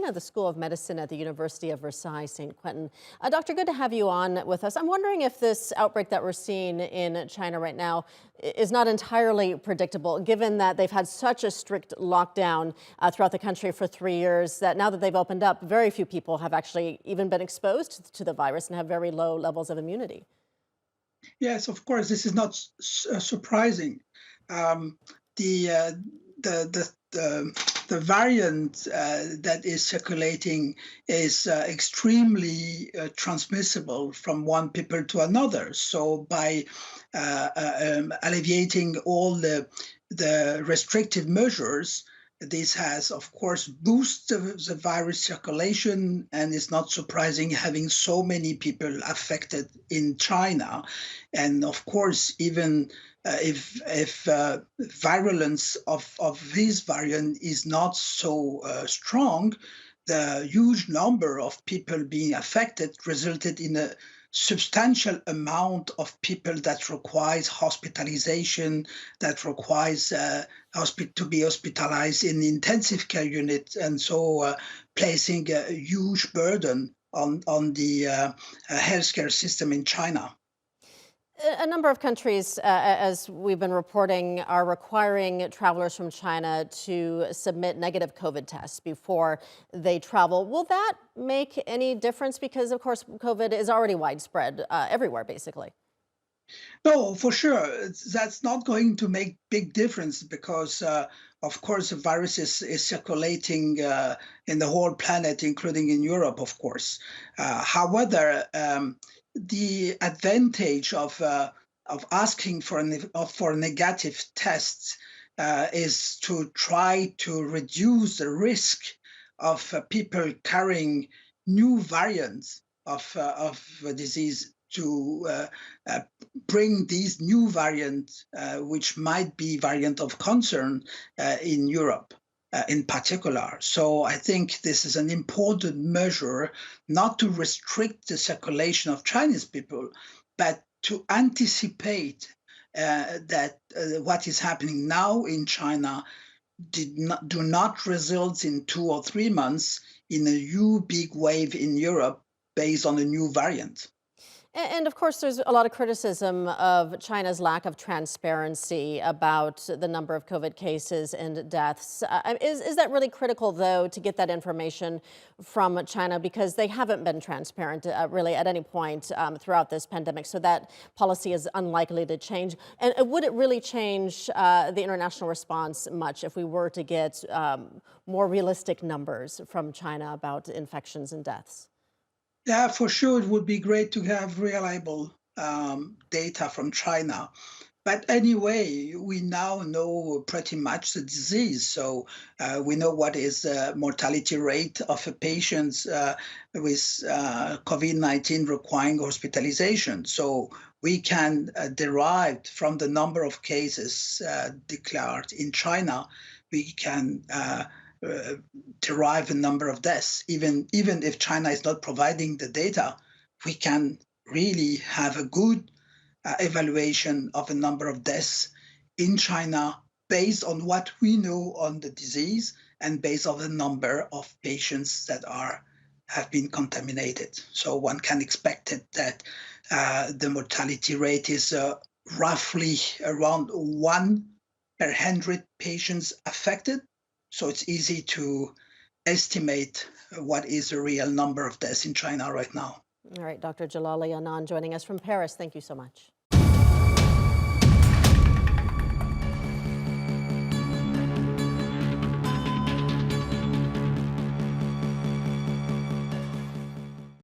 dean of the School of Medicine at the University of Versailles, St. Quentin. Doctor, good to have you on with us. I'm wondering if this outbreak that we're seeing in China right now is not entirely predictable, given that they've had such a strict lockdown throughout the country for 3 years, that now that they've opened up, very few people have actually even been exposed to the virus and have very low levels of immunity. Yes, of course, this is not surprising. Um, the, uh, the variant that is circulating is extremely transmissible from one people to another. So by alleviating all the restrictive measures, this has, of course, boosted the virus circulation, and it's not surprising having so many people affected in China. And of course, even if virulence of this variant is not so strong, the huge number of people being affected resulted in a substantial amount of people that requires hospitalization, that requires to be hospitalized in intensive care units, and so placing a huge burden on the healthcare system in China. A number of countries, as we've been reporting, are requiring travelers from China to submit negative COVID tests before they travel. Will that make any difference? Because, of course, COVID is already widespread everywhere, basically. No, for sure, that's not going to make big difference because, of course, the virus is circulating in the whole planet, including in Europe, of course. However, the advantage of asking for negative tests is to try to reduce the risk of people carrying new variants of the disease to bring these new variants, which might be variant of concern in Europe in particular. So I think this is an important measure not to restrict the circulation of Chinese people, but to anticipate that what is happening now in China do not result in 2 or 3 months in a new big wave in Europe based on a new variant. And of course, there's a lot of criticism of China's lack of transparency about the number of COVID cases and deaths. Is that really critical, though, to get that information from China? Because they haven't been transparent really at any point throughout this pandemic. So that policy is unlikely to change. And would it really change the international response much if we were to get more realistic numbers from China about infections and deaths? Yeah, for sure, it would be great to have reliable data from China. But anyway, we now know pretty much the disease. So we know what is the mortality rate of patients with COVID-19 requiring hospitalization. So we can derive from the number of cases declared in China, we can uh, derive a number of deaths. Even if China is not providing the data, we can really have a good evaluation of a number of deaths in China based on what we know on the disease and based on the number of patients that have been contaminated. So one can expect it that the mortality rate is roughly around 1 per 100 patients affected. So it's easy to estimate what is the real number of deaths in China right now. All right, Dr. Djillali Annane joining us from Paris. Thank you so much.